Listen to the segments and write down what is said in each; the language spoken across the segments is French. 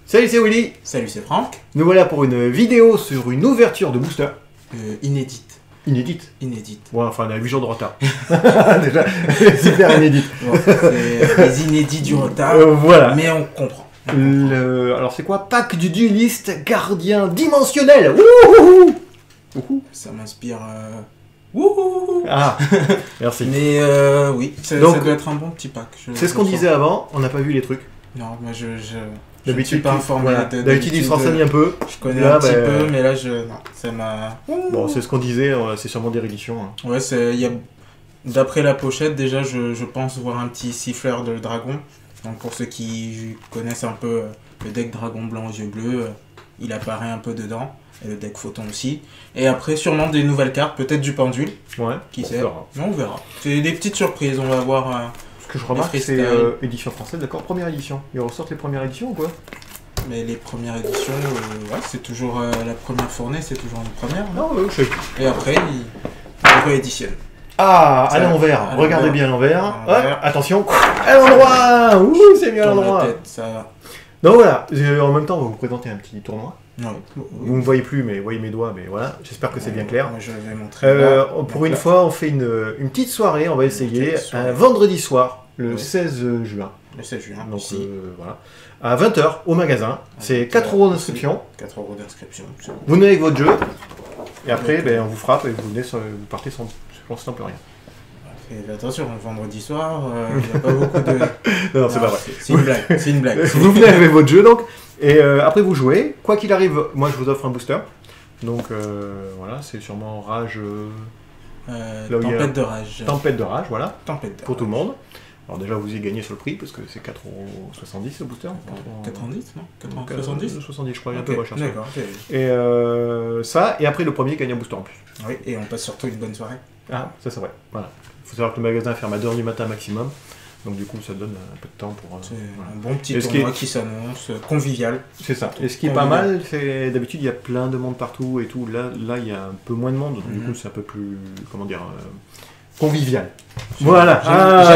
Salut, c'est Willy. Salut, c'est Franck. Nous voilà pour une vidéo sur une ouverture de booster. Inédite. Inédite. Inédite. Ouais, enfin, on a 8 jours de retard. Déjà, super inédite. Bon, c'est les inédits du retard, voilà. mais on comprend. Alors, c'est quoi? Pack du dueliste gardien dimensionnel. Wouhou. Wouhou. Ça m'inspire... Wouhou. Ah, merci. Mais oui, ça doit être un bon petit pack. C'est ce qu'on disait avant, on n'a pas vu les trucs. Non, mais je D'habitude, suis pas informé. Voilà. D'habitude, il se renseigne un peu. Je connais un petit peu, mais là, non, ça m'a... Bon, c'est ce qu'on disait, c'est sûrement des rééditions. Hein. Ouais, d'après la pochette, déjà, je pense voir un petit siffleur de dragon. Donc, pour ceux qui connaissent un peu le deck dragon blanc aux yeux bleus, il apparaît un peu dedans. Et le deck photon aussi. Et après, sûrement des nouvelles cartes, peut-être du pendule. Ouais, qui sait. Non, on verra. C'est des petites surprises, on va voir... Ce que je remarque, c'est édition française, d'accord, première édition. Ils ressortent les premières éditions ou quoi? Mais les premières éditions, ouais, c'est toujours la première fournée, c'est toujours une première. Non, je sais. Et après, ils rééditionnent. Ah, à l'envers. Regardez bien à l'envers. Attention, à l'endroit. Ouh, c'est mieux à l'endroit. Donc voilà, en même temps, on va vous présenter un petit tournoi. Oui. Vous ne me voyez plus, mais vous voyez mes doigts, mais voilà, j'espère que c'est bien clair. Je vais montrer pour une fois, on fait une petite soirée, on va essayer, un vendredi soir, le 16 juin. Le 16 juin, donc voilà. À 20h, au magasin, c'est 4 € d'inscription. 4 € d'inscription. Vous venez avec votre jeu, et après, on vous frappe, et vous partez sans plus rien. Et attention, vendredi soir, il n'y a pas beaucoup de... Non, c'est pas vrai. C'est une blague, c'est une blague. Vous venez avec votre jeu, donc, et après vous jouez. Quoi qu'il arrive, moi je vous offre un booster. Donc voilà, c'est sûrement Rage... Tempête de Rage. Tempête de Rage, voilà. Tempête de pour tout le monde. Alors déjà, vous y gagnez sur le prix, parce que c'est 4,70 € le booster. 90, non 70 70, je crois, un peu moins cher. D'accord. Et ça, et après le premier gagne un booster en plus. Oui, et on passe surtout une bonne soirée. Ah, ça c'est vrai. Voilà. Il faut savoir que le magasin ferme à 2h du matin maximum. Donc du coup, ça donne un peu de temps pour... C'est un bon petit tournoi qui s'annonce, convivial. C'est ça. Et ce qui est pas mal, c'est d'habitude, il y a plein de monde partout et tout. Là, il y a un peu moins de monde. Donc du coup, c'est un peu plus... Comment dire convivial. Voilà.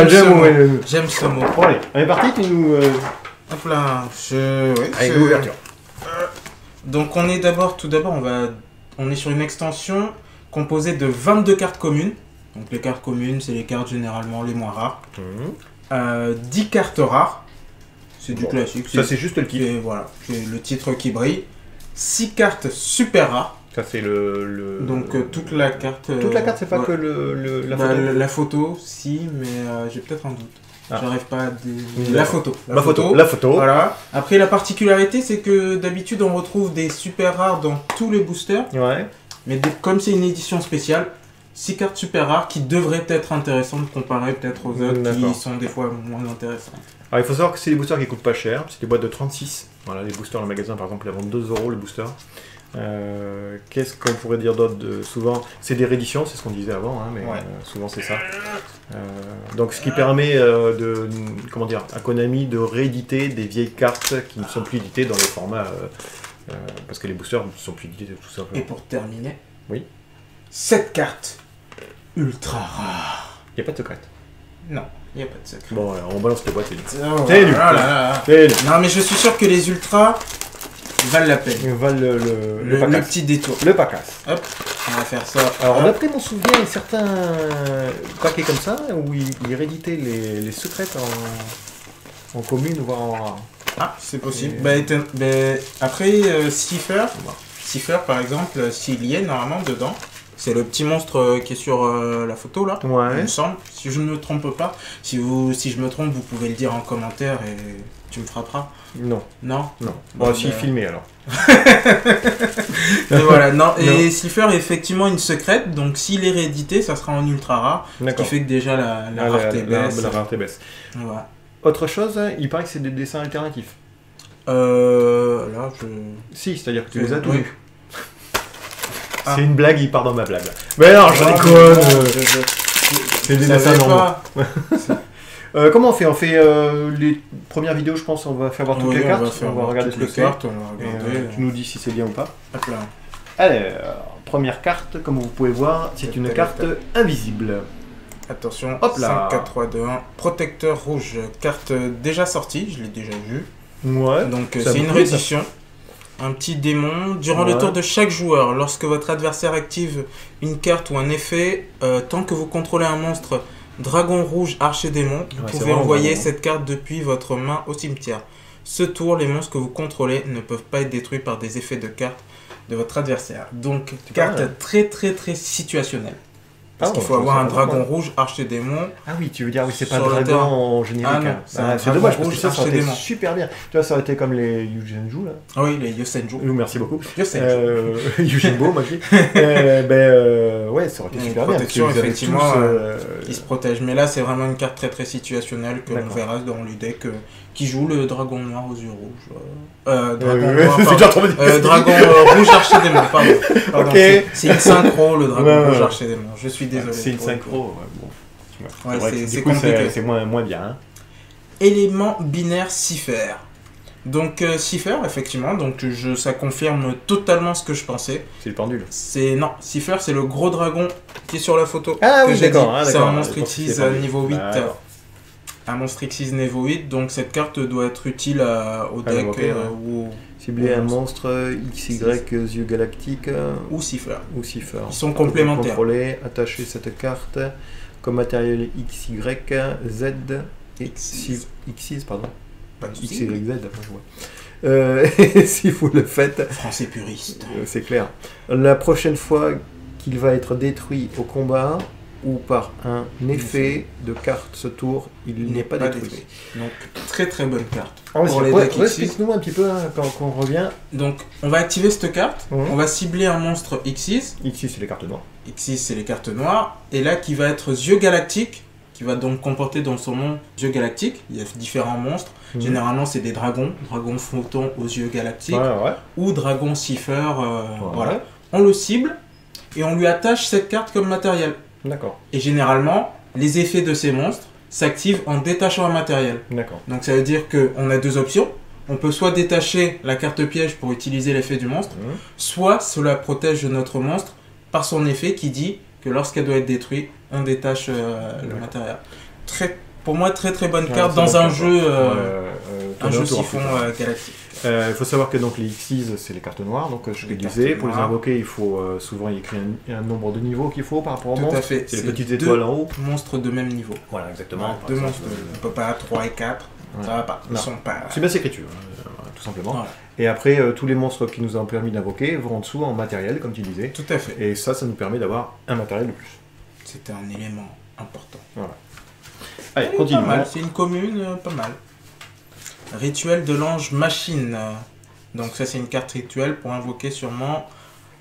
J'aime ce mot. Bon, allez, on est parti, tu nous... Hop là. Allez, l'ouverture. Donc tout d'abord, on est sur une extension composée de 22 cartes communes. Donc les cartes communes, c'est les cartes généralement les moins rares. 10 cartes rares. C'est du classique. Ça, c'est juste le titre. Voilà, c'est le titre qui brille. 6 cartes super rares. Ça, c'est Donc toute la carte... Toute la carte, c'est pas que la photo. La photo, si, mais j'ai peut-être un doute. J'arrive pas à... La photo. La photo. Voilà. Après, la particularité, c'est que d'habitude, on retrouve des super rares dans tous les boosters. Ouais. Mais comme c'est une édition spéciale, 6 cartes super rares qui devraient être intéressantes comparées peut-être aux autres qui sont des fois moins intéressantes. Alors il faut savoir que c'est des boosters qui coûtent pas cher, c'est des boîtes de 36. Voilà, les boosters dans le magasin par exemple, ils vendent 2 € le booster. Qu'est-ce qu'on pourrait dire d'autre souvent, c'est des rééditions, c'est ce qu'on disait avant, hein, mais souvent c'est ça. Donc ce qui permet à Konami de rééditer des vieilles cartes qui ne sont plus éditées dans les formats... parce que les boosters ne sont plus édités tout simplement. Et pour terminer, oui. 7 cartes ultra rares. Il n'y a pas de secret. Non, il n'y a pas de secret. Bon, alors, on balance les boîtes, c'est nul. Non, mais je suis sûr que les ultras valent la peine. Ils valent le petit détour. Le pacasse. Hop, on va faire ça. Alors, d'après mon souvenir, il y a certains paquets comme ça où ils rééditaient les secrètes en commune, voire en rare. Ah, c'est possible. Après, Cipher, par exemple, s'il y est normalement dedans, c'est le petit monstre qui est sur la photo là, il me semble. Si je ne me trompe pas, si je me trompe, vous pouvez le dire en commentaire et tu me frapperas. Non. Non. Bon, si filmé alors. Et voilà, non. Et Cipher est effectivement une secrète, donc s'il est réédité, ça sera en ultra rare. Ce qui fait que déjà la rareté baisse. La rareté baisse. Voilà. Autre chose, il paraît que c'est des dessins alternatifs. Là, Si, c'est-à-dire que tu les as tous vus. C'est une blague, il part dans ma blague. Mais non, je déconne. C'est des dessins normaux. Comment on fait? On fait les premières vidéos, je pense, on va faire voir toutes les cartes. On va regarder ce que c'est. Tu nous dis si c'est bien ou pas. Hop là. Allez, première carte, comme vous pouvez voir, c'est une carte invisible. Attention, hop là. 5, 4, 3, 2, 1. Protecteur rouge, carte déjà sortie, je l'ai déjà vue. Ouais. Donc c'est une réédition. Un petit démon. Durant le tour de chaque joueur, lorsque votre adversaire active une carte ou un effet, tant que vous contrôlez un monstre dragon rouge archer démon, vous pouvez envoyer cette carte depuis votre main au cimetière. Ce tour, les monstres que vous contrôlez ne peuvent pas être détruits par des effets de cartes de votre adversaire. Donc, carte très situationnelle. Parce qu'il faut avoir un dragon rouge, archer démon. Ah oui, tu veux dire, oui, c'est pas dragon en générique. C'est dommage, parce que ça aurait été super bien. Tu vois, ça aurait été comme les Yuzenju, là. Ah oui, les Yosenju. Merci beaucoup. Yujinbo, moi je dis. Ouais, ça aurait été super bien. Protection, effectivement, ils se protègent. Mais là, c'est vraiment une carte très situationnelle que l'on verra dans le deck qui joue le dragon noir aux yeux rouges. Dragon rouge archer démon, pardon. C'est une synchro, le dragon rouge archer démon. Je suis désolé. C'est une synchro. Bon. C'est compliqué. C'est moins bien. Hein. Élément binaire Cipher. Donc Cipher, effectivement, ça confirme totalement ce que je pensais. C'est le pendule. Non, Cipher, c'est le gros dragon qui est sur la photo. Ah oui, d'accord. C'est un monstre X niveau 8. Un monstre X niveau 8, donc cette carte doit être utile au deck ou cibler un monstre XY yeux galactiques ou Cipher. Ils sont complémentaires. Contrôler, attacher cette carte comme matériel XY Z X pardon. XYZ, si vous le faites. Français puriste. C'est clair. La prochaine fois qu'il va être détruit au combat ou par un effet de carte ce tour, il n'est pas détruit. Donc très bonne carte. Explique-nous un petit peu quand on revient. Donc on va activer cette carte, on va cibler un monstre Xyz. Xyz c'est les cartes noires. Xyz c'est les cartes noires, et là qui va être yeux galactiques, qui va donc comporter dans son nom yeux galactiques. Il y a différents monstres. Généralement c'est des dragons photons aux yeux galactiques, ou dragons Cipher. Voilà. On le cible et on lui attache cette carte comme matériel. D'accord. Et généralement, les effets de ces monstres s'activent en détachant un matériel. D'accord. Donc ça veut dire qu'on a deux options. On peut soit détacher la carte piège pour utiliser l'effet du monstre, soit cela protège notre monstre par son effet qui dit que lorsqu'elle doit être détruite, on détache le matériel. Pour moi, très bonne carte dans un jeu siphon galactique. Il faut savoir que donc, les Xyz, c'est les cartes noires, donc je te disais, pour les invoquer, il faut souvent y écrire un nombre de niveaux qu'il faut par rapport au monstre. Tout à fait. C'est les petites étoiles en haut. Monstres de même niveau. Voilà, exactement. Deux monstres, on ne peut pas 3 et 4, ça va pas. Ils sont pas... C'est bien écriture, tout simplement. Voilà. Et après, tous les monstres qui nous ont permis d'invoquer vont en dessous en matériel, comme tu disais. Tout à fait. Et ça nous permet d'avoir un matériel de plus. C'était un élément important. Voilà. Allez, continue. C'est une commune, pas mal. Rituel de l'ange machine. Donc ça c'est une carte rituelle pour invoquer sûrement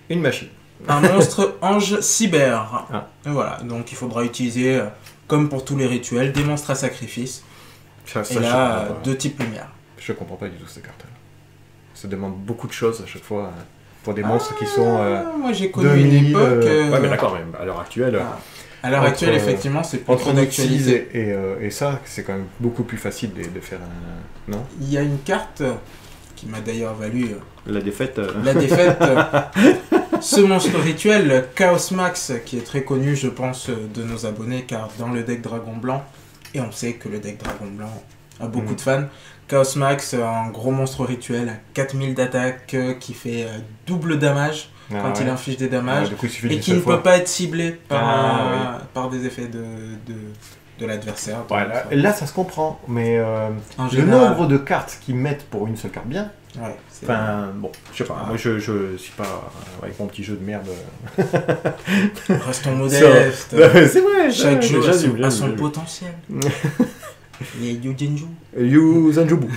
une machine. Un monstre ange cyber. Et voilà, donc il faudra utiliser, comme pour tous les rituels, des monstres à sacrifice. Et là, 2 types lumière. Je comprends pas du tout cette carte-là. Ça demande beaucoup de choses à chaque fois pour des monstres qui sont... moi j'ai connu une époque... Ouais mais d'accord, même à l'heure actuelle... À l'heure actuelle, effectivement, c'est plus trop d'actualité. Et ça, c'est quand même beaucoup plus facile de faire un... Non ? Il y a une carte qui m'a d'ailleurs valu... La défaite. La défaite. Ce monstre rituel, Chaos Max, qui est très connu, je pense, de nos abonnés, car dans le deck Dragon Blanc, et on sait que le deck Dragon Blanc a beaucoup de fans, Chaos Max, un gros monstre rituel à 4000 d'attaque, qui fait double damage quand il inflige des damages, et qui ne peut pas être ciblé par des effets de l'adversaire. Là, ça se comprend, mais le nombre de cartes qu'ils mettent pour une seule carte bien... bon, je sais pas, moi je suis pas avec mon petit jeu de merde. Restons modestes. C'est vrai, chaque jeu a son potentiel. Les Yuzenju. Yuzenjubu.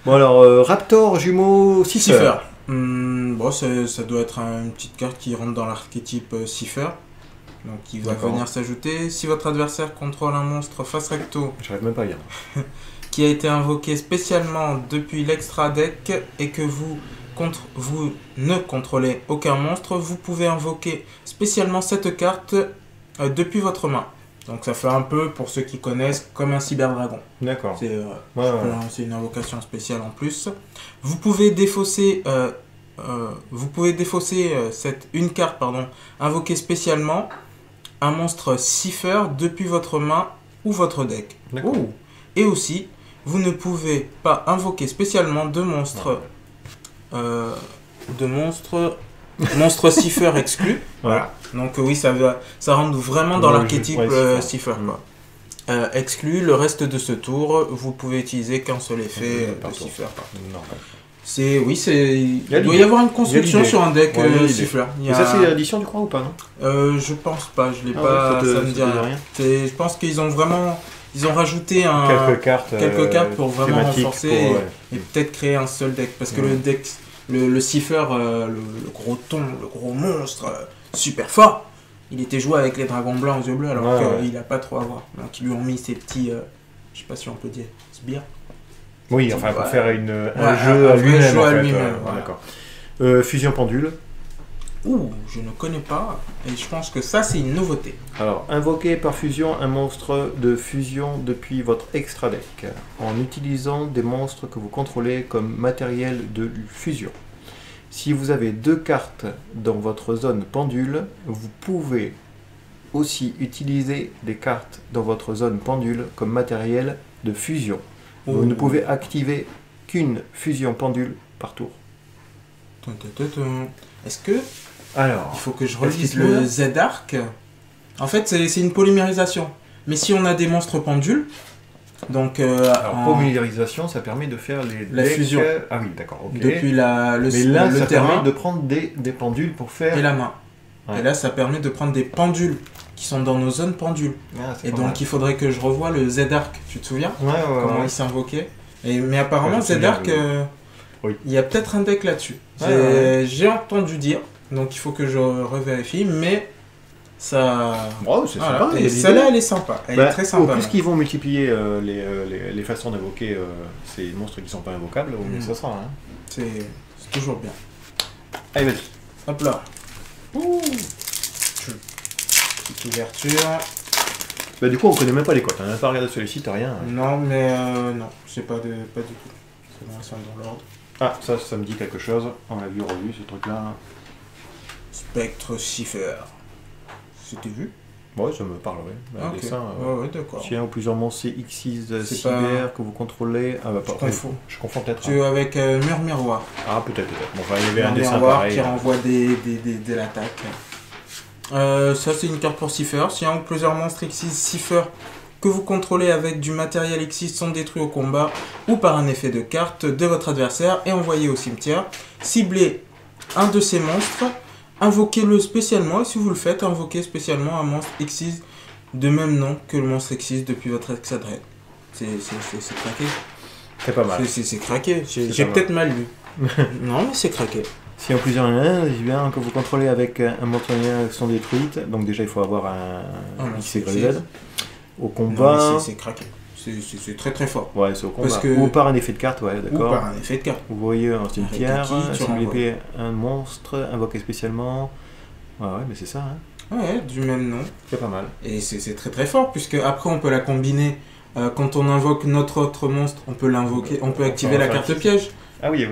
Bon alors, Raptor, jumeau, Cipher. Bon, ça doit être une petite carte qui rentre dans l'archétype Cipher. Donc il va venir s'ajouter. Si votre adversaire contrôle un monstre face recto. J'arrive même pas à lire. Qui a été invoqué spécialement depuis l'extra deck et que vous ne contrôlez aucun monstre, vous pouvez invoquer spécialement cette carte depuis votre main. Donc ça fait un peu, pour ceux qui connaissent, comme un cyberdragon. D'accord. C'est une invocation spéciale en plus. Vous pouvez défausser vous pouvez défausser une carte, pardon, invoquer spécialement un monstre Cipher depuis votre main ou votre deck. Oh. Et aussi, vous ne pouvez pas invoquer spécialement de monstres... monstre Cipher exclu. Voilà. Donc oui, ça rentre vraiment dans l'archétype Cipher. Exclu, le reste de ce tour, vous pouvez utiliser qu'un seul effet de Cipher. Il doit y avoir une construction sur un deck Cipher. Et ça, c'est l'édition, tu crois, ou pas, non? Je pense pas, je l'ai pas, ça me dit rien. Je pense qu'ils ont vraiment... Ils ont rajouté quelques cartes pour vraiment renforcer et peut-être créer un seul deck. Parce que le deck, le Cipher, le gros ton, le gros monstre, super fort, il était joué avec les dragons blancs aux yeux bleus alors qu'il n'a pas trop à voir. Donc ils lui ont mis ces petits, je sais pas si on peut dire, sbires. Oui, enfin pour faire un jeu à lui-même. D'accord. Fusion pendule. Ouh, je ne connais pas, et je pense que ça c'est une nouveauté. Alors, invoquez par fusion un monstre de fusion depuis votre extra deck, en utilisant des monstres que vous contrôlez comme matériel de fusion. Si vous avez 2 cartes dans votre zone pendule, vous pouvez aussi utiliser des cartes dans votre zone pendule comme matériel de fusion. Vous ne pouvez activer qu'une fusion pendule par tour. Est-ce que... Alors, il faut que je relise le Z-Arc. En fait, c'est une polymérisation. Mais si on a des monstres pendules, donc... polymérisation, ça permet de faire la fusion. Ah oui, d'accord. Okay. Depuis le terrain, permet de prendre des pendules pour faire... Et la main. Ouais. Et là, ça permet de prendre des pendules qui sont dans nos zones pendules. Et donc, il faudrait que je revoie le Z-Arc. Tu te souviens comment il s'invoquait? Mais apparemment, Z-Arc, il y a peut-être un deck là-dessus. J'ai entendu dire. Donc il faut que je revérifie, mais ça... c'est sympa. Et celle-là, elle est sympa. Elle est très sympa. Plus qu'ils vont multiplier les façons d'invoquer ces monstres qui ne sont pas invocables, au mieux ça sera. Hein. C'est toujours bien. Allez, vas-y. Hop là. Petite ouverture. Du coup, on ne connaît même pas les cotes. On n'a pas regardé sur les sites, rien. Non, mais non, c'est pas du tout. C'est dans l'ordre. Ah, ça me dit quelque chose. On l'a vu, revu, ce truc-là. Spectre Cipher. C'était vu? Ouais, ça me parle, oui. Okay. D'accord. Si un ou plusieurs monstres X6 cyber que vous contrôlez... Ah bah, je confonds peut-être. Tu avec Mur Miroir. Ah, peut-être. Bon, enfin, il y avait un dessin miroir pareil. Qui renvoie de l'attaque. Ça, c'est une carte pour Cipher. Si un ou plusieurs monstres X6 Cipher que vous contrôlez avec du matériel X6 sont détruits au combat ou par un effet de carte de votre adversaire et envoyés au cimetière, ciblez un de ces monstres, invoquez-le spécialement, et si vous le faites, invoquez spécialement un monstre X6 de même nom que le monstre X6 depuis votre exadresse. C'est craqué. C'est pas mal. C'est craqué. J'ai peut-être mal lu. Non, mais c'est craqué. Si en plusieurs bien que vous contrôlez avec un monstre qui sont détruites, donc déjà il faut avoir un XYZ. Au combat... C'est craqué. C'est très très fort. Ouais, c'est au combat. Ou par un effet de carte, ouais, d'accord. Ou par un effet de carte. Vous voyez un cimetière, si vous voulez un monstre, invoqué spécialement. Ouais, mais c'est ça, hein. Ouais, du même nom. C'est pas mal. Et c'est très très fort, puisque après on peut la combiner. Quand on invoque notre autre monstre, on peut l'invoquer, on peut activer la carte piège. Ah oui.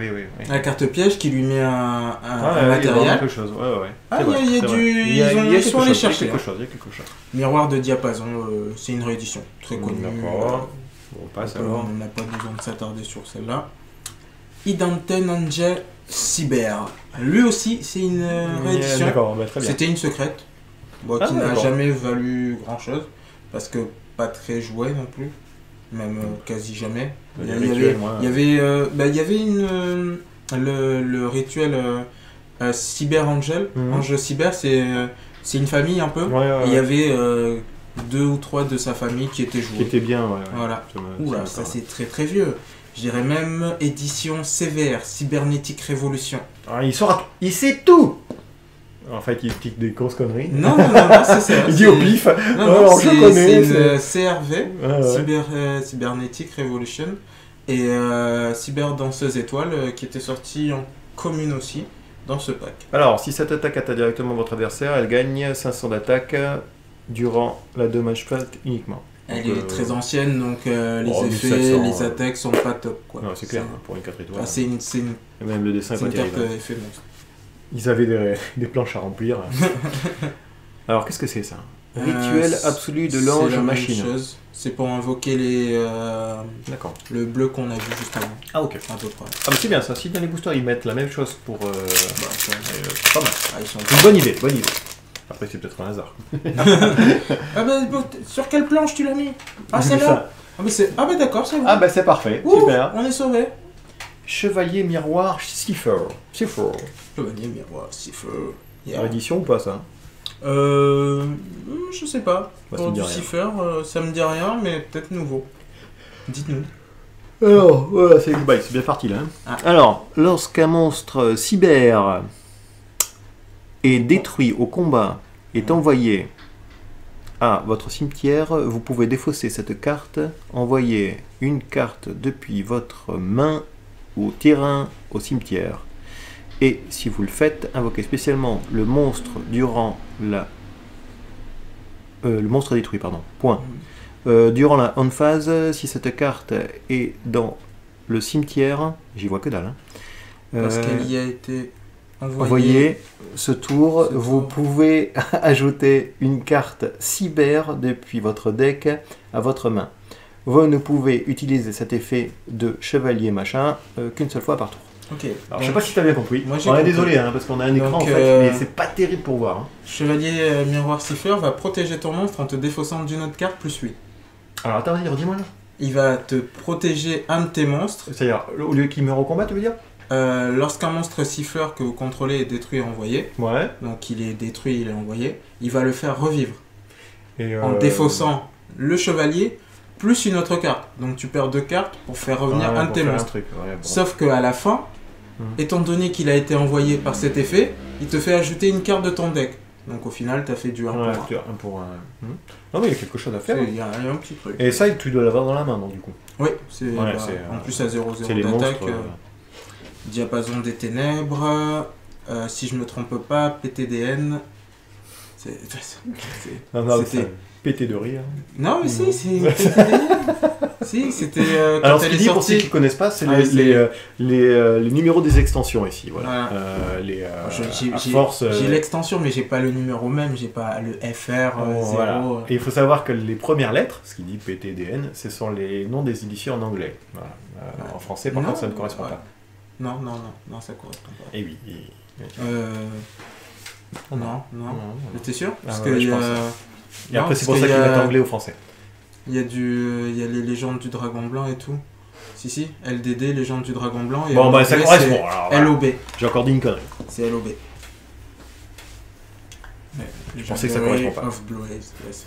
La carte piège qui lui met un matériel. Il y a quelque chose, ouais. Ah, ils sont allés chercher. Il y a quelque chose. Miroir de diapason, c'est une réédition très connue. D'accord. On passe alors. On n'a pas besoin de s'attarder sur celle-là. Idanten Angel Cyber. Lui aussi, c'est une réédition. D'accord, très bien. C'était une secrète. Qui n'a jamais valu grand-chose. Parce que pas très joué non plus. Même quasi jamais. Il y avait le rituel Cyber Angel. Ange Cyber, c'est une famille un peu. Et il y avait 2 ou 3 de sa famille qui étaient joués. Qui étaient bien, ouais. Voilà. Oula, ça c'est très très vieux. Je dirais même édition sévère, Cybernétique Révolution. Ah, il sait tout. En fait, il tique des grosses conneries. Non, c'est ça. Il dit au pif. Non, je connais. C'est une CRV, Cybernétique Revolution, et Cyber Danseuse Étoile, qui était sortie en commune aussi, dans ce pack. Alors, si cette attaque atteint directement votre adversaire, elle gagne 500 d'attaque durant la damage phase uniquement. Elle Donc, est très ancienne, donc les oh, effets, 1700, les attaques sont pas top, quoi. Non, c'est clair, pour une 4 étoiles. Ah, c'est une Et même le dessin est pas carte terrible. effet monstre. Ils avaient des planches à remplir. Alors, qu'est-ce que c'est ça? Rituel absolu de l'ange machine. C'est pour invoquer les D'accord. le bleu qu'on a vu juste avant. Ah, ok. À peu près. Ah, mais c'est bien ça. Si dans les boosters ils mettent la même chose pour. C'est pas mal. Ah, ils sont Une bonne idée, bonne idée. Après, c'est peut-être un hasard. Ah bah, sur quelle planche tu l'as mis? Ah, J'ai vu celle-là. ça. Ah bah d'accord, c'est bon. Ah, bah c'est parfait. Ouh, Super. on est sauvé. Chevalier miroir Cipher. Chevalier miroir, Cipher. Yeah. Édition ou pas ça? Je sais pas. Bah, Pour du Cipher, ça me dit rien, mais peut-être nouveau. Dites-nous. Alors, voilà, c'est bien parti là. Hein. Ah. Alors, lorsqu'un monstre cyber est détruit au combat, est envoyé à votre cimetière, vous pouvez défausser cette carte, envoyer une carte depuis votre main au terrain au cimetière. Et si vous le faites, invoquez spécialement le monstre durant la... le monstre détruit, pardon. Point. Durant la on phase, si cette carte est dans le cimetière, j'y vois que dalle. Hein, parce qu'elle y a été envoyée ce tour, vous pouvez ajouter une carte cyber depuis votre deck à votre main. Vous ne pouvez utiliser cet effet de chevalier machin qu'une seule fois par tour. Ok. Alors, je sais pas si tu as bien compris. Moi, on est désolé hein, parce qu'on a un écran en fait, mais c'est pas terrible pour voir. Hein. Chevalier miroir Cipher va protéger ton monstre en te défaussant d'une autre carte plus 8. Alors attends, vas-y, redis-moi là. Il va te protéger un de tes monstres. C'est-à-dire, au lieu qu'il meure au combat, tu veux dire? Lorsqu'un monstre siffleur que vous contrôlez est détruit et envoyé, ouais. Donc il est détruit, il est envoyé, il va le faire revivre. Et en défaussant le chevalier plus une autre carte. Donc tu perds 2 cartes pour faire revenir un de tes monstres. Sauf qu'à la fin, étant donné qu'il a été envoyé par cet effet, il te fait ajouter une carte de ton deck. Donc au final, tu as fait du 1 pour 1. Non mais il y a quelque chose à faire. Il y a un petit truc. Et ça, tu dois l'avoir dans la main, donc du coup. Oui, c'est en plus à 0-0 d'attaque. Diapason des ténèbres. Si je me trompe pas, PTDN. C'était pété de rire. Non mais si, c'est PTDN. Si, c'était alors ce qu'il dit, pour ceux qui ne connaissent pas, c'est les numéros des extensions ici. Voilà. J'ai l'extension, mais j'ai pas le numéro même, j'ai pas le FR 0. Voilà. Et il faut savoir que les premières lettres, ce qui dit PTDN, ce sont les noms des éditions en anglais. Voilà. En français, par contre, ça ne correspond pas. Non, ça correspond pas. Et oui. Non. T'es sûr? Parce que je pense. Et après, c'est pour ça qu'ils mettent anglais ou français. Il y a les légendes du dragon blanc et tout. Si, LDD, légende du dragon blanc. Et bon, bah ça correspond. LOB. J'ai encore dit une connerie. C'est LOB. Je pensais que ça correspond pas. Of Blaze, yes.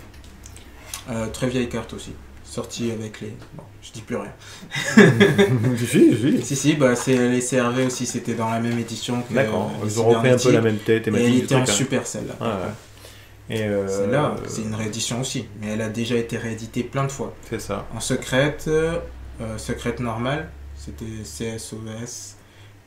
Très vieille carte aussi. Sortie avec les... Bon, je dis plus rien. Si, bah les CRV aussi, c'était dans la même édition que... D'accord, ils ont repris un peu la même tête. Et elle était en super celle-là. Celle-là, c'est une réédition aussi, mais elle a déjà été rééditée plein de fois. C'est ça. En secrète, secrète normale, c'était CSOS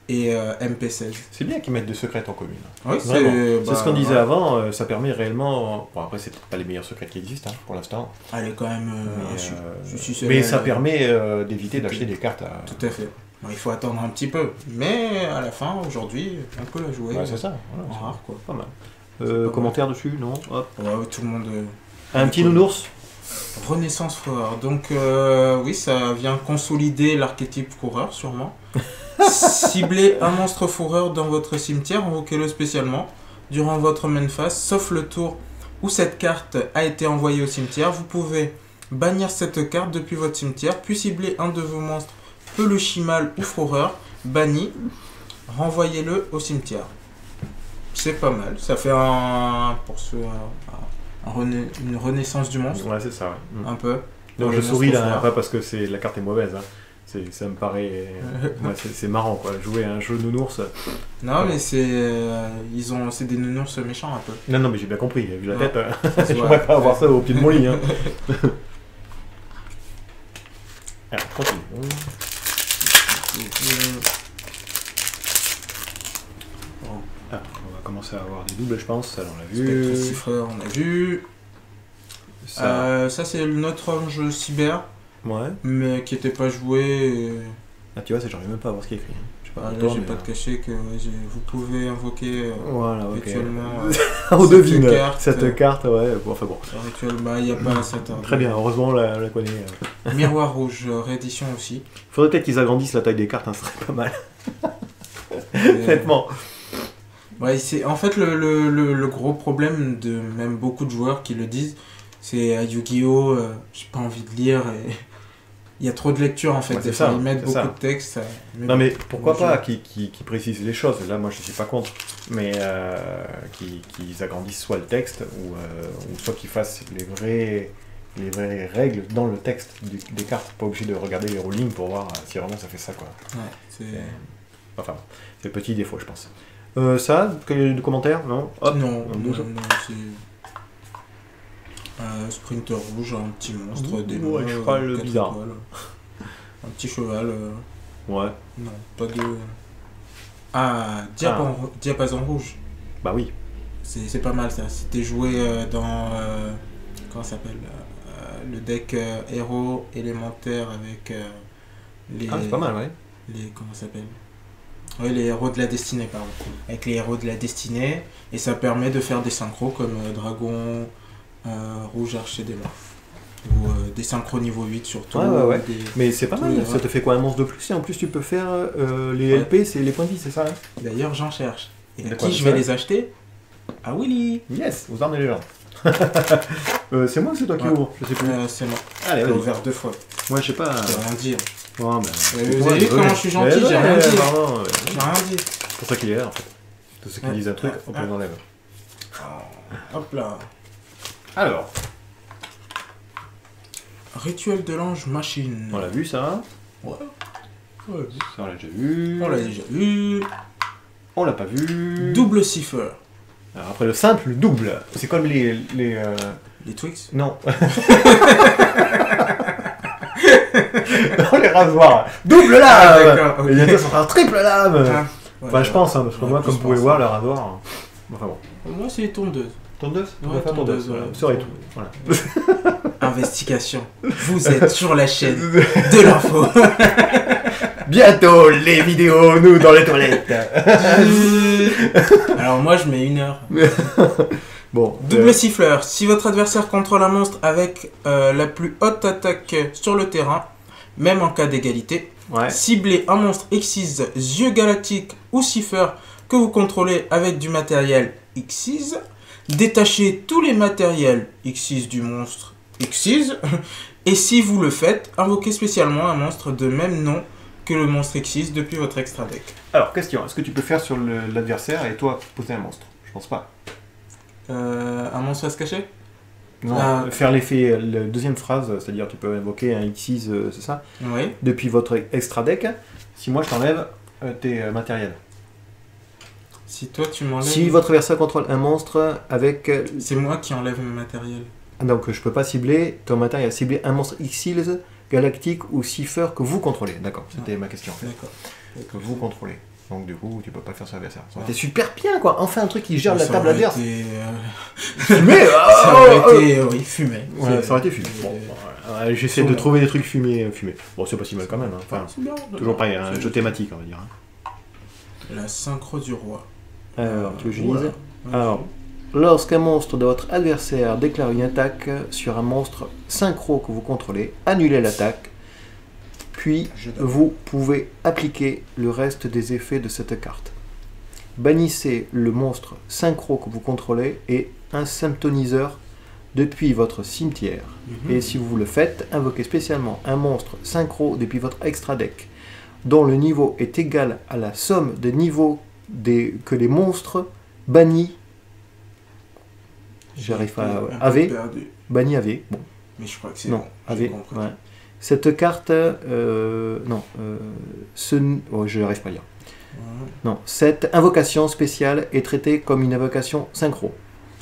et MP16. C'est bien qu'ils mettent des secrètes en commune. Oui, c'est ce qu'on disait avant, ça permet réellement... Bon, après, c'est pas les meilleures secrètes qui existent pour l'instant. Elle est quand même... mais ça permet d'éviter d'acheter des cartes à... Tout à fait. Bon, il faut attendre un petit peu, mais à la fin, aujourd'hui, on peut la jouer. C'est ça. Voilà, en rare, quoi. Pas mal. Commentaire dessus, non? Hop. Ouais, tout le monde... Un petit nounours. Renaissance coureur. Donc, oui, ça vient consolider l'archétype coureur, sûrement. Ciblez un monstre fourreur dans votre cimetière, invoquez-le spécialement durant votre main phase, sauf le tour où cette carte a été envoyée au cimetière. Vous pouvez bannir cette carte depuis votre cimetière, puis cibler un de vos monstres, peluchimal ou fourreur, banni, renvoyez-le au cimetière. C'est pas mal, ça fait une renaissance du monstre. Ouais, c'est ça. Ouais. Un peu. Donc je souris là, pas parce que la carte est mauvaise. Hein. Ça me paraît... c'est marrant quoi, jouer à un jeu nounours. Non mais c'est des nounours méchants un peu. Non mais j'ai bien compris, vu la tête, je pourrais pas avoir ça au pied de mon lit. Hein. Alors, tranquille. On va commencer à avoir des doubles je pense, ça on l'a vu. Spectre Cipher, on a vu. Ça c'est notre ange cyber, Ouais. mais qui n'était pas joué. Ah, tu vois, j'arrive même pas à voir ce qu'il y a écrit. Je sais pas. Là, j'ai pas de cachet que vous pouvez invoquer Voilà, ok. rituellement. On devine carte, cette carte, ouais. Bon, enfin bon. Rituellement, il n'y a pas cette. Très bien, heureusement, on la connaît. Miroir rouge, réédition aussi. Faudrait peut-être qu'ils agrandissent la taille des cartes, hein, ce serait pas mal. Honnêtement. Ouais, en fait, le gros problème de même beaucoup de joueurs qui le disent, c'est à Yu-Gi-Oh! J'ai pas envie de lire et il y a trop de lecture en fait. Ouais, Des c'est ça, fois, ils mettent c'est beaucoup ça. de texte. Non mais pourquoi pas qu'ils précisent les choses, là moi je suis pas contre, mais qu'ils agrandissent soit le texte ou soit qu'ils fassent les vraies règles dans le texte des cartes, pas obligé de regarder les rulings pour voir si vraiment ça fait ça quoi. Ouais, Enfin, c'est le petit défaut je pense. Ça, de commentaires? Non. Hop, non, on bouge. non, c'est... Sprinter rouge, un petit monstre, des Ouais, je crois le bizarre. étoiles. Un petit cheval. Ouais. Non, pas de... Diapason rouge. Bah oui. C'est pas mal ça. C'était joué dans... comment ça s'appelle le deck héros élémentaire avec les... Ah, c'est pas mal, ouais. Comment ça s'appelle Oui, les héros de la destinée, pardon. Avec les héros de la destinée. Et ça permet de faire des synchros comme dragon... rouge archer des morphes ou des synchros niveau 8 surtout. Ouais. Des... Mais c'est pas mal, ça te fait quoi un monstre de plus et en plus tu peux faire les LP, c'est les points de vie, c'est ça hein? D'ailleurs j'en cherche. Et à quoi, qui je vais les acheter? À Willy. Yes, aux armes des légendes. C'est moi ou c'est toi qui ouvre? Je sais plus. C'est moi. Allez, J'ai vas-y. ouvert 2 fois. Moi je sais pas. J'ai rien dit. Ouais, bah, vous avez vu comment je suis gentil, j'ai rien dit. J'ai rien dit. C'est pour ça qu'il est là en fait. Tous ceux qui disent un truc, hop, on enlève. Hop là. Alors. Rituel de l'ange machine. On l'a vu ça. Ouais. Ça on l'a déjà vu. On l'a déjà vu. On l'a pas vu. Double cipher. Alors après le simple, le double. C'est comme les Twix. Non. Non, les rasoirs. Double lame. D'accord. Et bientôt ça sera un triple lame. Ouais, Je pense, hein, parce que moi, comme vous pouvez voir, le rasoir. Enfin bon. Moi c'est tondeuse. Tondeuse? Ouais, tondeuse, voilà. Ça aurait tout. Voilà. Investigation. Vous êtes sur la chaîne de l'info. Bientôt les vidéos, nous dans les toilettes. Alors moi je mets 1 heure. Bon. Double siffleur. Si votre adversaire contrôle un monstre avec la plus haute attaque sur le terrain, même en cas d'égalité, ciblez un monstre Xyz, yeux galactiques ou cipher que vous contrôlez avec du matériel Xyz. Détachez tous les matériels Xyz du monstre Xyz. Et si vous le faites, invoquez spécialement un monstre de même nom que le monstre Xyz depuis votre extra deck. Alors, question, est-ce que tu peux faire sur l'adversaire et toi poser un monstre? Je pense pas. Un monstre à se cacher? Non, faire l'effet, la deuxième phrase, c'est-à-dire tu peux invoquer un Xyz, c'est ça? Oui. Depuis votre extra deck, si moi je t'enlève tes matériels. Si toi tu m'enlèves... Si votre adversaire contrôle un monstre avec... C'est moi qui enlève mon matériel. Donc je peux pas cibler ton matériel, cibler un monstre Xyz, galactique ou cipher que vous contrôlez. D'accord, c'était ma question en fait. D'accord. Que vous contrôlez. Donc du coup, tu peux pas faire sur l'adversaire. Ça aurait été super bien quoi, enfin un truc qui gère la table adverse. Fumé. Ça aurait été... Oui, fumé. Ouais, ça aurait été fumé. Bon, j'essaie de trouver des trucs fumés. Bon, c'est pas si mal quand même. Hein. Enfin, toujours pareil, un jeu thématique on va dire. Hein. La synchro du roi. Alors, tu veux que je dise? Alors, lorsqu'un monstre de votre adversaire déclare une attaque sur un monstre synchro que vous contrôlez, annulez l'attaque, puis vous pouvez appliquer le reste des effets de cette carte. Bannissez le monstre synchro que vous contrôlez et un symptoniseur depuis votre cimetière. Et si vous le faites, invoquez spécialement un monstre synchro depuis votre extra deck, dont le niveau est égal à la somme des niveaux que les monstres bannis. J'arrive pas à AV. Banni AV. Bon. Mais je crois que c'est non, bon. AV. Ouais. Cette carte, non, je n'arrive pas à lire. Non, cette invocation spéciale est traitée comme une invocation synchro.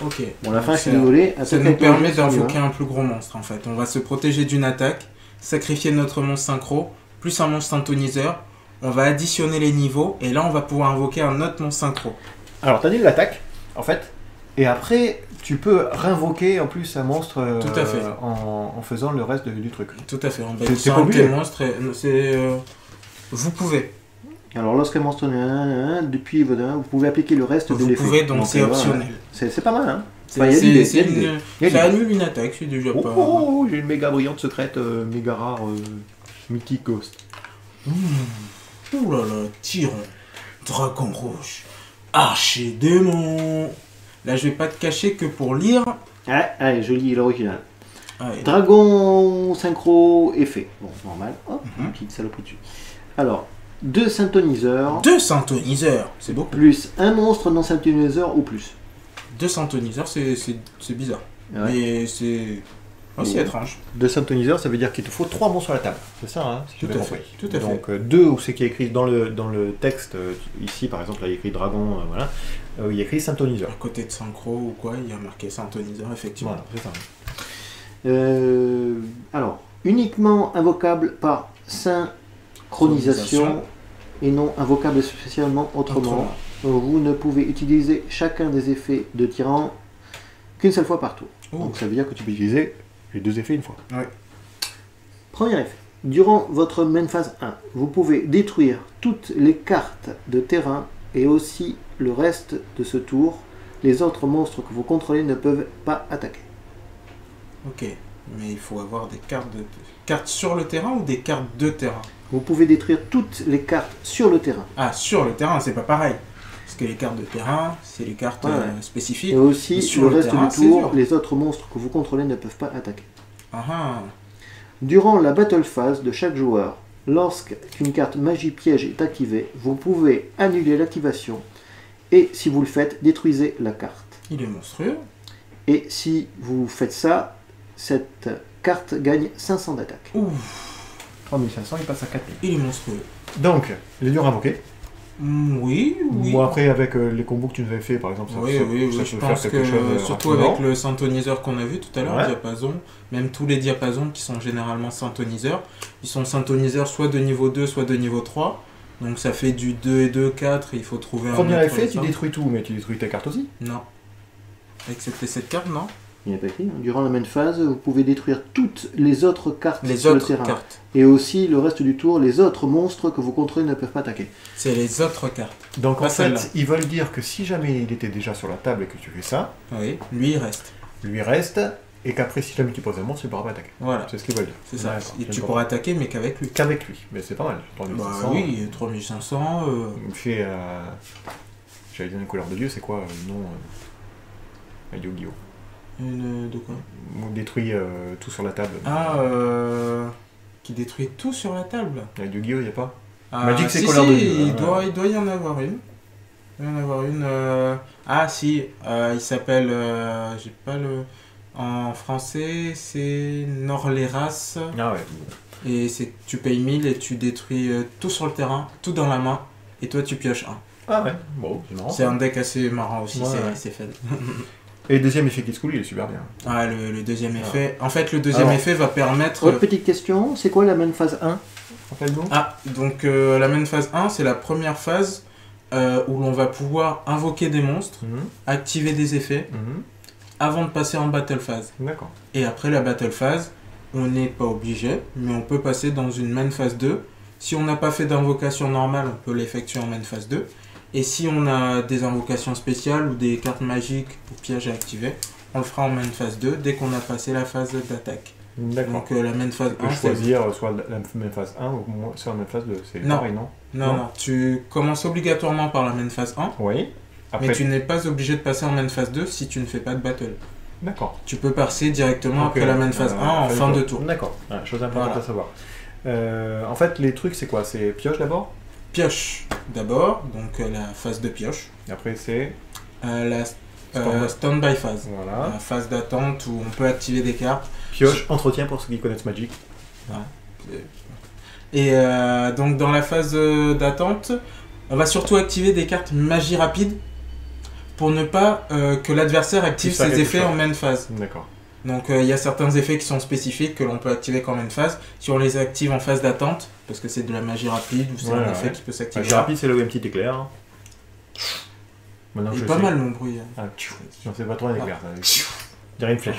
Ok. Bon, la fin, je suis désolé. Ça nous permet d'invoquer un plus gros monstre en fait. On va se protéger d'une attaque, sacrifier notre monstre synchro, plus un monstre synthoniseur. On va additionner les niveaux et là on va pouvoir invoquer un autre monstre synchro. Alors, tu as dit l'attaque. En fait, Et après, tu peux réinvoquer en plus un monstre Tout à fait. en faisant le reste du truc. Tout à fait. En C'est pas un obligé. monstre, vous pouvez. Alors lorsqu'un monstre depuis vous pouvez appliquer le reste de Vous l'effet. pouvez, donc c'est optionnel. C'est pas mal, hein. C'est Enfin, il y a c'est- l'idée, c'est il y a l'idée. une- Il y a ça l'idée. annule une attaque, c'est déjà Oh, pas. oh, j'ai une méga brillante secrète, méga rare, mythique ghost. Ouh là là, tyran, dragon rouge, archidémon. Là, je vais pas te cacher que pour lire. Ouais, allez, je lis l'original. Ouais. Dragon synchro effet. Bon, normal. Hop, Mhm. une petite saloperie dessus. Alors, 2 synthoniseurs, 2 synthoniseurs, c'est beaucoup. plus un monstre non synthoniseur ou plus. 2 synthoniseurs, c'est bizarre. Ouais. Mais c'est aussi Ouais. étrange. 2 synthoniseurs, ça veut dire qu'il te faut 3 monstres sur la table. C'est ça, hein, si Tout j'ai bien à fait, compris. tout à fait. Donc 2 où c'est qui est écrit dans le texte, ici par exemple, là il y a écrit dragon, voilà, il y a écrit synthoniseur. À côté de synchro ou quoi, il y a marqué synthoniseur, effectivement. Voilà, c'est ça. Alors, uniquement invocable par synchronisation et non invocable spécialement autrement. Vous ne pouvez utiliser chacun des effets de tyran qu'une seule fois par tour. Ouh. Donc ça veut dire que tu peux utiliser les 2 effets une fois. Premier effet. Durant votre main phase 1, vous pouvez détruire toutes les cartes de terrain et aussi le reste de ce tour. Les autres monstres que vous contrôlez ne peuvent pas attaquer. Ok, mais il faut avoir des cartes sur le terrain ou des cartes de terrain? Vous pouvez détruire toutes les cartes sur le terrain. Ah, sur le terrain, c'est pas pareil. Parce que les cartes de terrain, c'est les cartes Ouais. spécifiques. Et aussi, Sur le le reste terrain, du c'est tour, dur. les autres monstres que vous contrôlez ne peuvent pas attaquer. Ah ah. Durant la battle phase de chaque joueur, lorsqu'une carte magie piège est activée, vous pouvez annuler l'activation. Et si vous le faites, détruisez la carte. Il est monstrueux. Et si vous faites ça, cette carte gagne 500 d'attaque. Ouf, 3500, il passe à 4000. il est monstrueux. Donc, les durs invoqués. Oui, oui. Moi après avec les combos que tu nous avais fait par exemple, ça, Oui, ça- oui, ça oui, peut je faire pense quelque que chose surtout rapidement. avec le synthoniseur qu'on a vu tout à l'heure, Ouais. le diapason, même tous les diapasons qui sont généralement synthoniseurs, ils sont synthoniseurs soit de niveau 2, soit de niveau 3. Donc ça fait du 2 et 2, 4, et il faut trouver un Premier autre effet, tu dessin. détruis tout, mais tu détruis ta carte aussi. Non. Excepté cette carte, non? Il n'y a pas écrit. Durant la main phase, vous pouvez détruire toutes les autres cartes Les sur autres le terrain. cartes. Et aussi, le reste du tour, les autres monstres que vous contrôlez ne peuvent pas attaquer. C'est les autres cartes. Donc Pas en celle-là. fait, ils veulent dire que si jamais il était déjà sur la table et que tu fais ça, Oui, lui il reste. lui reste, et qu'après si jamais tu poses un monstre, il ne pourra pas attaquer. Voilà, C'est ce qu'ils veulent dire. c'est ça. D'accord, Et je tu comprends. pourras attaquer, mais qu'avec lui. Qu'avec lui, mais c'est pas mal. 3500, Bah oui, 3500. Il me fait, j'allais dire une couleur de dieu, c'est quoi le nom Yu-Gi-Oh! De quoi? On détruit tout sur la table. Ah, qui détruit tout sur la table. Yu-Gi-Oh! Il n'y a pas Ah, Magic, c'est si, couleur si, de dieu. il doit y en avoir une. Il doit y en avoir une. Ah si, il s'appelle. J'ai pas le. En français, c'est Norleras. Ah ouais. Et c'est tu payes 1000 et tu détruis tout sur le terrain, tout dans la main. Et toi, tu pioches un. Ah ouais, bon, c'est marrant. C'est un deck assez marrant aussi, Ouais, ouais. c'est fun. Et le deuxième effet qui se coule, il est super bien. Ah, le deuxième effet. En fait, le deuxième Alors, effet va permettre. Autre petite question, c'est quoi la main phase 1? Rappelle-nous. Ah, donc la main phase 1, c'est la première phase où l'on va pouvoir invoquer des monstres, activer des effets, avant de passer en battle phase. D'accord. Et après la battle phase, on n'est pas obligé, mais on peut passer dans une main phase 2. Si on n'a pas fait d'invocation normale, on peut l'effectuer en main phase 2. Et si on a des invocations spéciales ou des cartes magiques ou pièges à activer, on le fera en main phase 2 dès qu'on a passé la phase d'attaque. D'accord. Donc la main phase Tu peux 1, c'est... choisir soit la même phase 1 ou soit la même phase 2. C'est Non. pareil, non? Non, tu commences obligatoirement par la main phase 1, Oui. Après, mais tu n'es pas obligé de passer en main phase 2 si tu ne fais pas de battle. D'accord. Tu peux passer directement Ok. après la main phase 1 en fin de tour. D'accord. Ah, chose importante Voilà. à savoir. En fait, les trucs, c'est quoi? C'est pioche d'abord? Pioche d'abord, donc la phase de pioche. Et après, c'est... La Stand-by. stand-by phase. Voilà. La phase d'attente où on peut activer des cartes. Pioche, entretien pour ceux qui connaissent Magic. Et donc dans la phase d'attente, on va surtout activer des cartes magie rapide pour ne pas que l'adversaire active Puisse faire ses quelque effets chose. en main phase. D'accord. Donc il y a certains effets qui sont spécifiques que l'on peut activer qu'en main phase. Si on les active en phase d'attente, parce que c'est de la magie rapide ou c'est Ouais, un effet ouais. qui peut s'activer. Magie rapide, c'est là où il y a un petit éclair. Maintenant que Il je est pas sais. mal mon bruit. Ah, non, c'est pas trop éclair. Je dirais une flèche.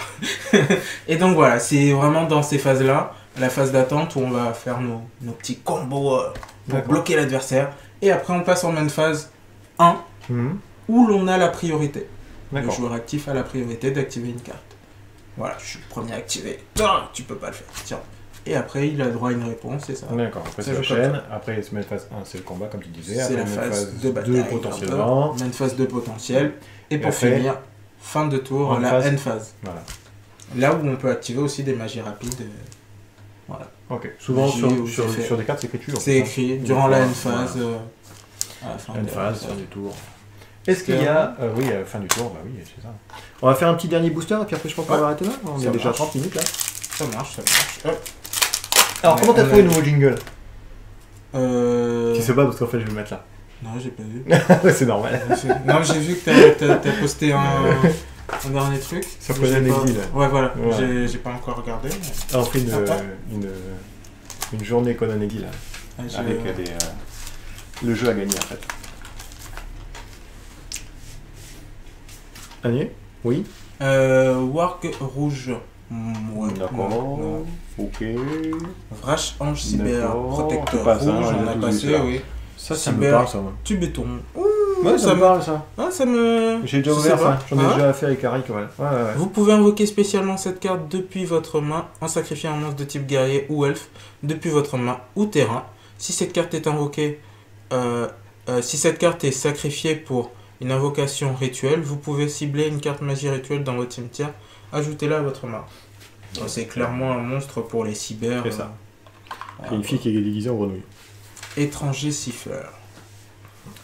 Et donc voilà, c'est vraiment dans ces phases-là, la phase d'attente où on va faire nos petits combos pour D'accord. bloquer l'adversaire. Et après on passe en main phase 1 Mhm. où l'on a la priorité. Le D'accord. joueur actif a la priorité d'activer une carte. Voilà, je suis le premier à activer. Tiens, tu peux pas le faire. Tiens. Et après il a droit à une réponse, c'est ça. D'accord, après Ça c'est la joue comme chaîne, après se met phase 1, c'est le combat comme tu disais, C'est après la met phase de 2 bataille. potentiellement, Main phase 2 potentiel. Et pour après, finir, fin de tour, en la phase. end phase. voilà. Là où on peut activer aussi des magies rapides. Voilà. Ok, souvent Magie sur, ou sur, effet. sur des cartes c'est écrit toujours. C'est écrit durant la end Voilà. phase. À la fin Fin de de phase, fin du tour. Est-ce qu'il y a... oui, fin du tour, bah oui, c'est ça. On va faire un petit dernier booster et puis après je pense qu'on Ouais. va arrêter là. On Ça est déjà à marche. 30 minutes là. Ça marche, ça marche. Hop. Alors Ouais, comment t'as on trouvé a- le nouveau jingle Euh... Tu sais pas parce qu'en fait je vais le mettre là. Non, j'ai pas vu. C'est normal. Non, j'ai vu que t'as posté un dernier truc. Sur J'ai Conan pas- Exil. Ouais, voilà. Ouais. J'ai pas encore regardé. Mais... Ah, on fait Sympa. une journée Conan Exil là, Ah, j'ai- avec le jeu à gagner en fait. Annie? Oui? Warg rouge. Ouais. D'accord. Non. Ok. Vrache ange cyber. D'accord. Protecteur On passe, hein, rouge, on on a a tous vu passé, ça. oui. Ça Cyber. me parle ça. Moi. Tu béton. Ouais, ça me parle ça. Ah, ça me... J'ai déjà Je ouvert sais ça. pas. J'en ai Ah. déjà fait avec Arik, ouais. Ouais. Vous pouvez invoquer spécialement cette carte depuis votre main en sacrifiant un monstre de type guerrier ou elfe depuis votre main ou terrain. Si cette carte est invoquée, si cette carte est sacrifiée pour une invocation rituelle, vous pouvez cibler une carte magie rituelle dans votre cimetière. Ajoutez-la à votre main. C'est clairement un monstre pour les cyber. C'est ça. Il y a une fille qui est déguisée en grenouille. Étranger siffleur.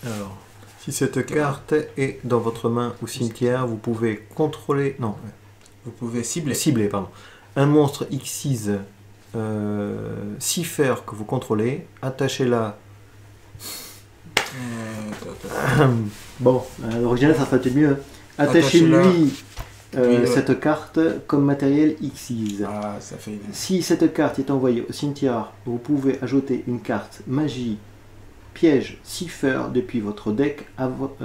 Alors, Si cette carte est dans votre main ou cimetière, vous pouvez contrôler... Non, Vous pouvez cibler. cibler, pardon. Un monstre X6 cipher que vous contrôlez. Attachez-la... Bon, l'original, ça serait peut-être mieux. Attachez-lui ouais. cette carte comme matériel X6. Ah, ça fait une... Si cette carte est envoyée au cimetière, vous pouvez ajouter une carte magie, piège, cipher depuis votre deck à votre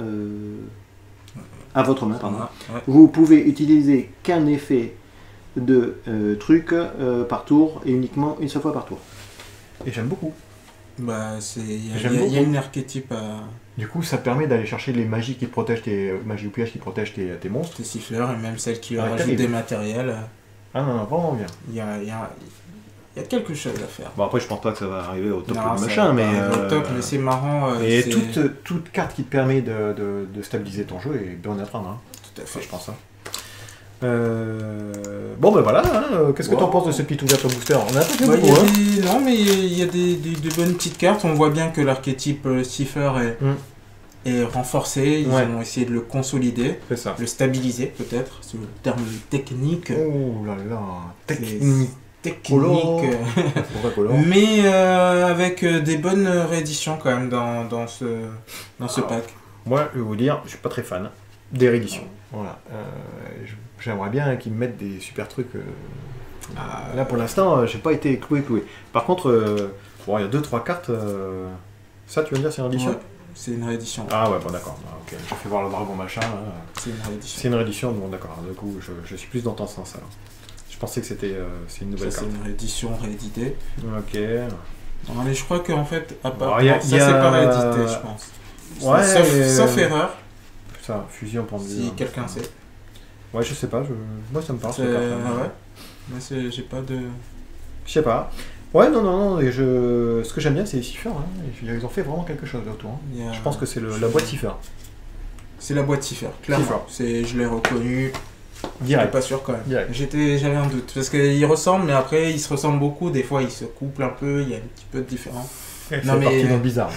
main. Pardon. Ouais. Vous pouvez utiliser qu'un effet de truc par tour et uniquement une seule fois par tour. et j'aime beaucoup. Bah, c'est... Il J'aime y a beaucoup. une archétype à... Du coup, ça te permet d'aller chercher les magies qui te protègent magies ou pièges qui protègent tes monstres. Tes siffleurs et même celles qui leur Ouais, rajoutent terrible. des matériels. Ah non, vraiment bien. Il y a quelque chose à faire. Bon, après, je pense pas que ça va arriver au top Non, du ça machin, va mais. pas arriver au top, mais c'est marrant. Et c'est- toute carte qui te permet de stabiliser ton jeu est bonne à prendre. Hein. Tout à Enfin, fait. je pense. Hein. Bon, ben voilà. Hein. Qu'est-ce que Wow. t'en penses de ce petit ouverture booster? On a pas fait Bah, il y beaucoup, a hein. Non, mais il y a des bonnes petites cartes. On voit bien que l'archétype Cipher est renforcé. Ils Ouais. ont essayé de le consolider, C'est ça. le stabiliser peut-être, c'est le terme technique. Oh là là. C'est Technique. technique. Pourquoi color? Mais avec des bonnes rééditions quand même dans ce pack. Moi, je vais vous dire, je suis pas très fan des rééditions. Voilà. J'aimerais bien qu'ils me mettent des super trucs. Là, pour l'instant, j'ai pas été cloué. Par contre, bon, il y a 2-3 cartes. Ça, tu veux me dire, c'est une réédition? Ouais, c'est une réédition. Ah ouais, bon, d'accord. Ah, ok. J'ai fait voir le dragon machin. Là. C'est une réédition. C'est une réédition, bon, d'accord. Du coup, je suis plus dans ton sens alors. Je pensais que c'était c'est une nouvelle Ça, c'est carte. une réédition rééditée. Ok. Non, mais je crois qu'en fait, à part. Alors, y a- non, ça, y a- c'est pas réédité, je pense. Ouais. Sauf erreur, Ça, fusion pour si quelqu'un sait. Ouais, je sais pas. Moi, ça me parle. C'est- cette carte, hein. ah ouais. Moi, j'ai pas de. Je sais pas. Ouais, non. Et ce que j'aime bien, c'est les Cipher. Hein. Ils ont fait vraiment quelque chose autour. Hein. il y a- Je pense que c'est la boîte Cipher. C'est la boîte Cipher, clairement. Je l'ai reconnu. J'étais Direct. pas sûr quand même. Direct. J'avais un doute. Parce qu'ils ressemblent, mais après, ils se ressemblent beaucoup. Des fois, ils se couplent un peu. Il y a un petit peu de différence. C'est Non, mais- parti dans le bizarre.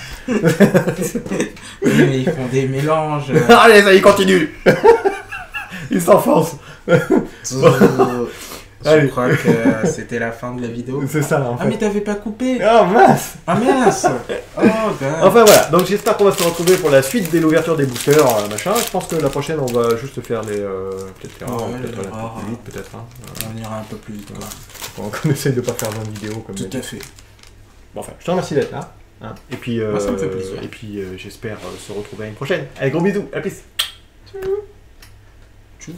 Mais ils font des mélanges. Allez, ça y est, continue. Il s'enfonce. Je Allez. crois que c'était la fin de la vidéo. C'est ça, en Ah, fait. mais t'avais pas coupé. Ah mince. Ah mince. Oh, ben. Enfin voilà, donc j'espère qu'on va se retrouver pour la suite de l'ouverture des boosters, machin. Je pense que la prochaine, on va juste faire les... peut-être les rares, Ouais, peut-être les aller un peu rares, plus vite, peut-être. Hein. On ira un peu plus vite. quoi. On essaye de pas faire 20 vidéos comme Tout d'habitude. à fait. Bon, enfin, je te remercie d'être là. Hein. Et puis, Moi, ça me fait plaisir. Et puis j'espère se retrouver à une prochaine. Allez, gros bisous, à plus. Tchou.